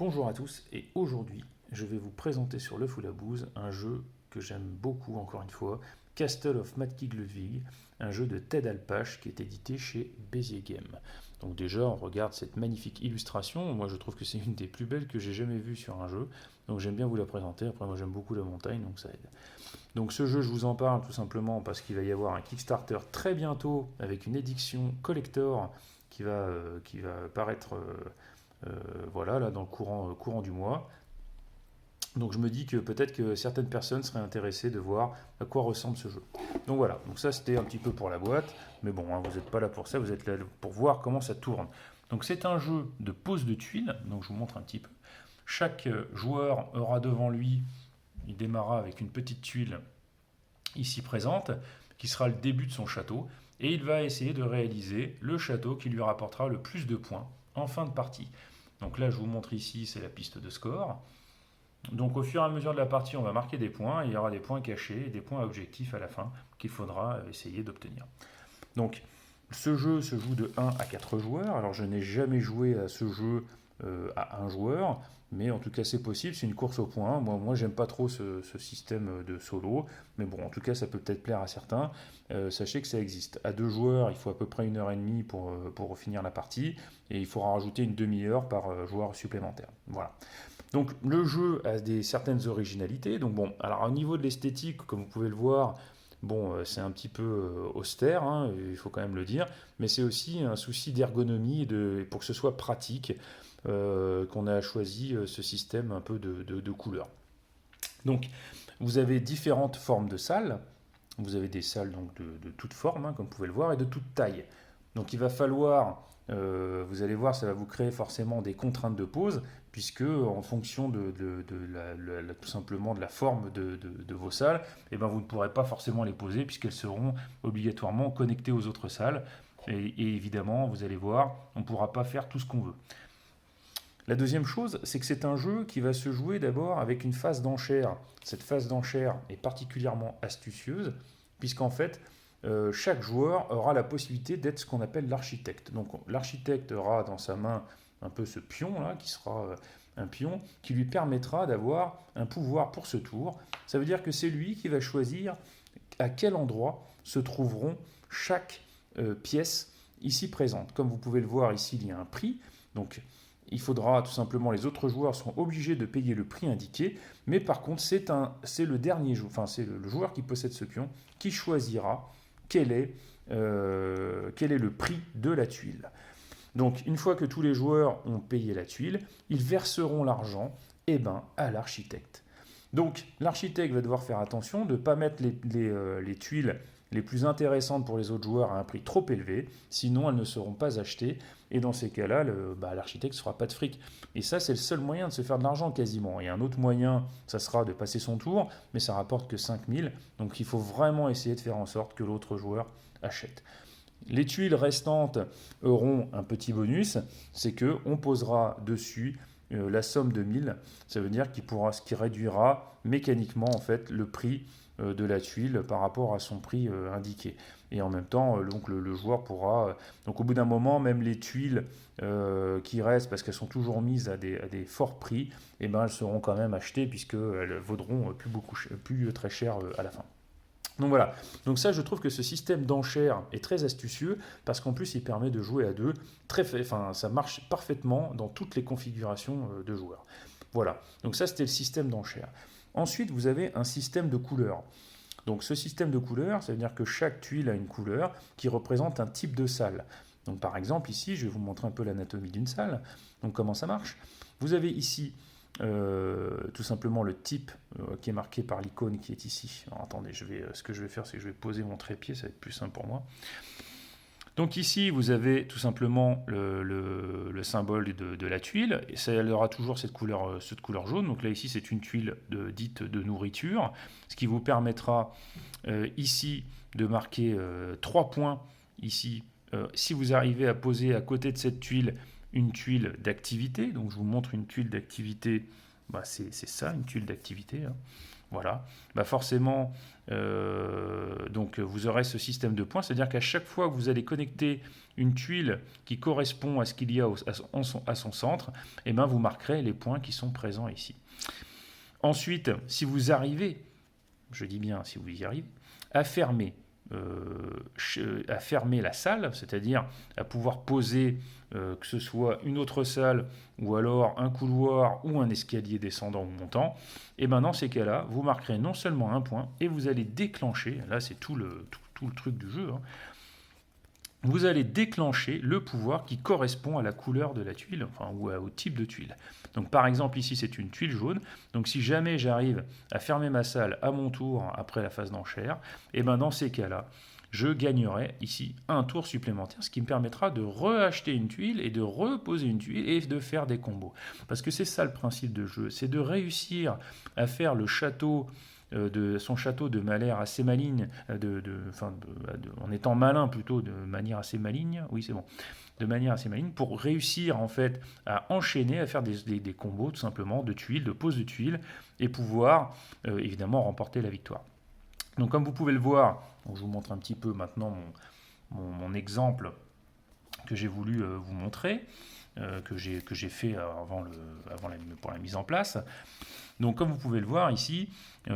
Bonjour à tous et aujourd'hui je vais vous présenter sur le Foulabouse un jeu que j'aime beaucoup encore une fois, Castle of Matkig Ludwig, un jeu de Ted Alpach qui est édité chez Béziers Game. Donc déjà on regarde cette magnifique illustration, moi je trouve que c'est une des plus belles que j'ai jamais vues sur un jeu, donc j'aime bien vous la présenter, après moi j'aime beaucoup la montagne donc ça aide. Donc ce jeu je vous en parle tout simplement parce qu'il va y avoir un Kickstarter très bientôt avec une édition collector qui va paraître voilà, là, dans le courant du mois. Donc je me dis que peut-être que certaines personnes seraient intéressées de voir à quoi ressemble ce jeu. Donc voilà, donc ça c'était un petit peu pour la boîte, mais bon, hein, vous n'êtes pas là pour ça, vous êtes là pour voir comment ça tourne. Donc c'est un jeu de pose de tuiles, donc je vous montre un petit peu. Chaque joueur aura devant lui, il démarrera avec une petite tuile ici présente, qui sera le début de son château, et il va essayer de réaliser le château qui lui rapportera le plus de points en fin de partie. Donc là, je vous montre ici, c'est la piste de score. Donc au fur et à mesure de la partie, on va marquer des points, et il y aura des points cachés et des points objectifs à la fin qu'il faudra essayer d'obtenir. Donc ce jeu se joue de 1 à 4 joueurs. Alors je n'ai jamais joué à ce jeu à un joueur, mais en tout cas c'est possible, c'est une course au point. Moi j'aime pas trop ce système de solo, mais bon, en tout cas ça peut peut-être plaire à certains. Sachez que ça existe. À 2 joueurs, il faut à peu près 1 heure et demie pour finir la partie, et il faudra rajouter une demi-heure par joueur supplémentaire. Voilà. Donc le jeu a certaines originalités. Donc bon, alors au niveau de l'esthétique, comme vous pouvez le voir, bon, c'est un petit peu austère, hein, il faut quand même le dire, mais c'est aussi un souci d'ergonomie pour que ce soit pratique qu'on a choisi ce système un peu de couleurs. Donc vous avez différentes formes de salles. Vous avez des salles donc de toutes formes, hein, comme vous pouvez le voir, et de toute taille. Donc il va falloir, vous allez voir, ça va vous créer forcément des contraintes de pose, puisque en fonction tout simplement de la forme de vos salles, eh ben, vous ne pourrez pas forcément les poser, puisqu'elles seront obligatoirement connectées aux autres salles. Et évidemment, vous allez voir, on ne pourra pas faire tout ce qu'on veut. La deuxième chose, c'est que c'est un jeu qui va se jouer d'abord avec une phase d'enchère. Cette phase d'enchère est particulièrement astucieuse, puisqu'en fait, chaque joueur aura la possibilité d'être ce qu'on appelle l'architecte. Donc l'architecte aura dans sa main un peu ce pion là, qui sera un pion qui lui permettra d'avoir un pouvoir pour ce tour. Ça veut dire que c'est lui qui va choisir à quel endroit se trouveront chaque pièce ici présente. Comme vous pouvez le voir ici, il y a un prix. Donc il faudra tout simplement, les autres joueurs sont obligés de payer le prix indiqué, mais par contre c'est le dernier joueur, enfin c'est le joueur qui possède ce pion qui choisira quel est le prix de la tuile. Donc une fois que tous les joueurs ont payé la tuile, ils verseront l'argent à l'architecte. Donc l'architecte va devoir faire attention de ne pas mettre les tuiles les plus intéressantes pour les autres joueurs à un prix trop élevé, sinon elles ne seront pas achetées, et dans ces cas-là, l'architecte ne se fera pas de fric. Et ça, c'est le seul moyen de se faire de l'argent quasiment. Et un autre moyen, ça sera de passer son tour, mais ça rapporte que 5000, donc il faut vraiment essayer de faire en sorte que l'autre joueur achète. Les tuiles restantes auront un petit bonus, c'est qu'on posera dessus la somme de 1000, ça veut dire ce qui réduira mécaniquement en fait le prix de la tuile par rapport à son prix indiqué. Et en même temps, donc le joueur pourra, donc au bout d'un moment, même les tuiles qui restent, parce qu'elles sont toujours mises à des forts prix, et ben elles seront quand même achetées puisqu'elles vaudront plus très cher à la fin. Donc voilà, donc ça je trouve que ce système d'enchères est très astucieux parce qu'en plus il permet de jouer à deux, ça marche parfaitement dans toutes les configurations de joueurs. Voilà, donc ça c'était le système d'enchères. Ensuite vous avez un système de couleurs. Donc ce système de couleurs, ça veut dire que chaque tuile a une couleur qui représente un type de salle. Donc par exemple ici, je vais vous montrer un peu l'anatomie d'une salle. Donc comment ça marche? Vous avez ici tout simplement le type qui est marqué par l'icône qui est ici. Alors attendez, ce que je vais faire, c'est que je vais poser mon trépied, ça va être plus simple pour moi. Donc ici, vous avez tout simplement le symbole de la tuile, et ça elle aura toujours cette couleur jaune. Donc là, ici, c'est une tuile dite de nourriture, ce qui vous permettra ici de marquer 3 points. Ici, si vous arrivez à poser à côté de cette tuile une tuile d'activité, donc je vous montre une tuile d'activité c'est ça une tuile d'activité, hein. Voilà, forcément, donc vous aurez ce système de points, c'est-à-dire qu'à chaque fois que vous allez connecter une tuile qui correspond à ce qu'il y a à son centre, et vous marquerez les points qui sont présents ici. Ensuite, si vous arrivez, je dis bien si vous y arrivez, à fermer la salle, c'est-à-dire à pouvoir poser que ce soit une autre salle ou alors un couloir ou un escalier descendant ou montant, et dans ces cas-là, vous marquerez non seulement un point, et vous allez déclencher, là c'est tout le truc du jeu, hein, vous allez déclencher le pouvoir qui correspond à la couleur de la tuile, ou au type de tuile. Donc par exemple ici c'est une tuile jaune, donc si jamais j'arrive à fermer ma salle à mon tour après la phase d'enchère, et dans ces cas-là, je gagnerai ici un tour supplémentaire, ce qui me permettra de reacheter une tuile et de reposer une tuile et de faire des combos. Parce que c'est ça le principe de jeu, c'est de réussir à faire le château de son château de manière assez maligne, en étant malin plutôt de manière assez maligne, oui c'est bon, de manière assez maligne, pour réussir en fait à enchaîner, à faire des combos tout simplement de tuiles, de poses de tuiles, et pouvoir évidemment remporter la victoire. Donc comme vous pouvez le voir, je vous montre un petit peu maintenant mon exemple que j'ai voulu vous montrer, que j'ai fait pour la mise en place. Donc comme vous pouvez le voir ici,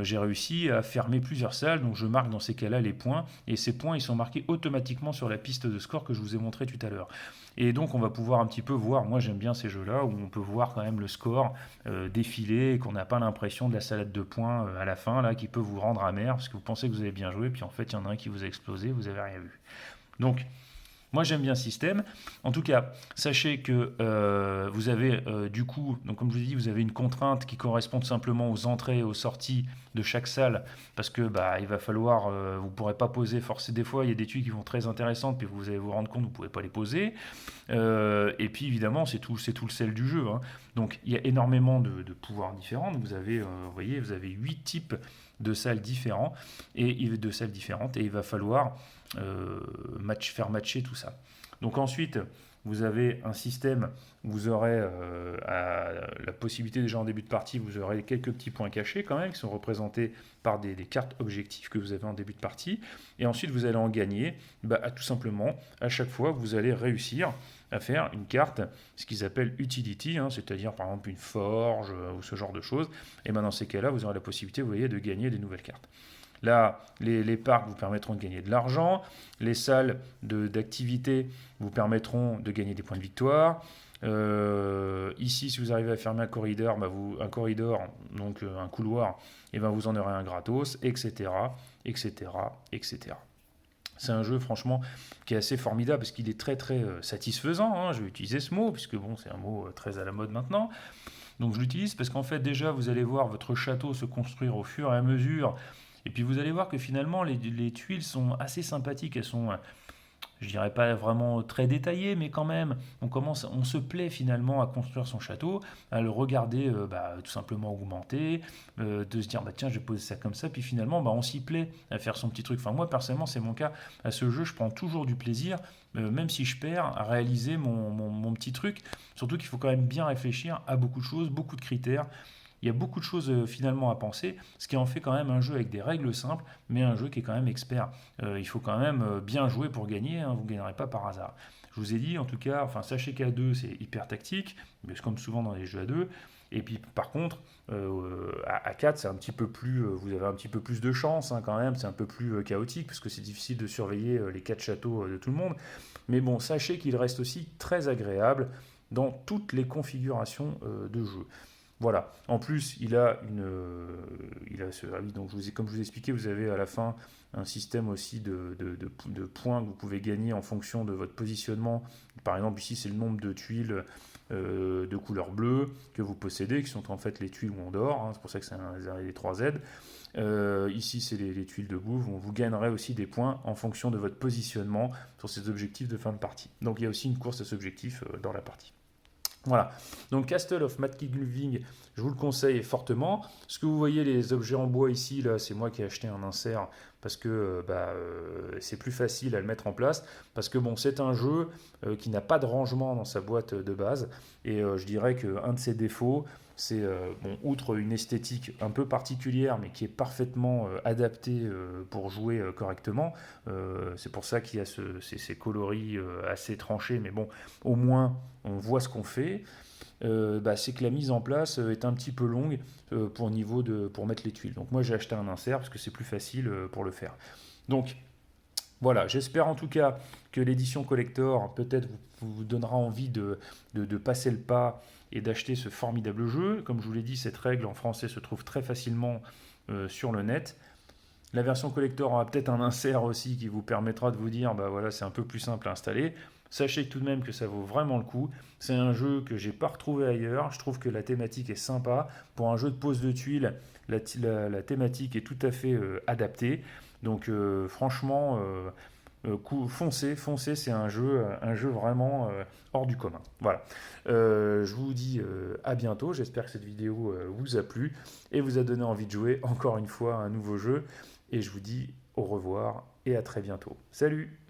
j'ai réussi à fermer plusieurs salles, donc je marque dans ces cas-là les points, et ces points ils sont marqués automatiquement sur la piste de score que je vous ai montré tout à l'heure. Et donc on va pouvoir un petit peu voir, moi j'aime bien ces jeux-là, où on peut voir quand même le score défiler, et qu'on n'a pas l'impression de la salade de points à la fin, là, qui peut vous rendre amer, parce que vous pensez que vous avez bien joué, puis en fait il y en a un qui vous a explosé, vous n'avez rien vu. Donc moi, j'aime bien ce système. En tout cas, sachez que vous avez du coup, donc comme je vous ai dit, vous avez une contrainte qui correspond tout simplement aux entrées et aux sorties de chaque salle, parce que il va falloir, vous ne pourrez pas poser forcément. Des fois, il y a des tuiles qui vont très intéressantes, puis vous allez vous rendre compte, vous ne pouvez pas les poser. Et puis évidemment, c'est tout le sel du jeu, hein. Donc il y a énormément de pouvoirs différents. Donc, vous avez 8 types de salles différentes, et il va falloir faire matcher tout ça. Donc ensuite, vous avez un système où vous aurez la possibilité déjà en début de partie, vous aurez quelques petits points cachés quand même, qui sont représentés par des cartes objectifs que vous avez en début de partie. Et ensuite, vous allez en gagner, tout simplement, à chaque fois, vous allez réussir à faire une carte, ce qu'ils appellent utility, hein, c'est-à-dire par exemple une forge ou ce genre de choses. Et dans ces cas-là, vous aurez la possibilité, vous voyez, de gagner des nouvelles cartes. Là, les parcs vous permettront de gagner de l'argent, les salles d'activité vous permettront de gagner des points de victoire. Ici, si vous arrivez à fermer un corridor, donc un couloir, et vous en aurez un gratos, etc., etc., etc. C'est un jeu franchement qui est assez formidable parce qu'il est très très satisfaisant, hein, je vais utiliser ce mot, puisque c'est un mot très à la mode maintenant. Donc je l'utilise parce qu'en fait déjà vous allez voir votre château se construire au fur et à mesure. Et puis vous allez voir que finalement les tuiles sont assez sympathiques, elles sont, je dirais pas vraiment très détaillées, mais quand même, on se plaît finalement à construire son château, à le regarder tout simplement augmenter, de se dire tiens je vais poser ça comme ça, puis finalement on s'y plaît à faire son petit truc. Enfin moi personnellement c'est mon cas, à ce jeu je prends toujours du plaisir, même si je perds, à réaliser mon petit truc, surtout qu'il faut quand même bien réfléchir à beaucoup de choses, beaucoup de critères. Il y a beaucoup de choses finalement à penser, ce qui en fait quand même un jeu avec des règles simples, mais un jeu qui est quand même expert. Il faut quand même bien jouer pour gagner, hein, vous ne gagnerez pas par hasard. Je vous ai dit, en tout cas, sachez qu'à deux, c'est hyper tactique, mais c'est comme souvent dans les jeux à deux. Et puis par contre, à 4, c'est un petit peu plus, vous avez un petit peu plus de chance, hein, quand même, c'est un peu plus chaotique, parce que c'est difficile de surveiller les 4 châteaux de tout le monde. Mais bon, sachez qu'il reste aussi très agréable dans toutes les configurations de jeu. Voilà. En plus, donc comme je vous ai expliqué, vous avez à la fin un système aussi de points que vous pouvez gagner en fonction de votre positionnement. Par exemple, ici, c'est le nombre de tuiles de couleur bleue que vous possédez, qui sont en fait les tuiles où on dort, hein, c'est pour ça que c'est les 3 Z. Ici, c'est les tuiles de bouffe. Vous gagnerez aussi des points en fonction de votre positionnement sur ces objectifs de fin de partie. Donc, il y a aussi une course à cet objectif dans la partie. Voilà, donc Castle of Mad King Ludwig, je vous le conseille fortement. Ce que vous voyez, les objets en bois ici, là, c'est moi qui ai acheté un insert parce que c'est plus facile à le mettre en place, parce que bon, c'est un jeu qui n'a pas de rangement dans sa boîte de base, et je dirais qu'un de ses défauts, c'est, outre une esthétique un peu particulière, mais qui est parfaitement adaptée pour jouer correctement, c'est pour ça qu'il y a ces coloris assez tranchés, mais bon, au moins on voit ce qu'on fait. C'est que la mise en place est un petit peu longue pour mettre les tuiles. Donc moi j'ai acheté un insert parce que c'est plus facile pour le faire. Donc voilà, j'espère en tout cas que l'édition collector peut-être vous donnera envie de passer le pas et d'acheter ce formidable jeu. Comme je vous l'ai dit, cette règle en français se trouve très facilement sur le net. La version collector aura peut-être un insert aussi qui vous permettra de vous dire, bah voilà, c'est un peu plus simple à installer. Sachez tout de même que ça vaut vraiment le coup. C'est un jeu que j'ai pas retrouvé ailleurs. Je trouve que la thématique est sympa. Pour un jeu de pose de tuiles, la thématique est tout à fait adaptée. Donc franchement, foncez, c'est un jeu vraiment hors du commun. Voilà. Je vous dis à bientôt. J'espère que cette vidéo vous a plu et vous a donné envie de jouer encore une fois à un nouveau jeu. Et je vous dis au revoir et à très bientôt. Salut!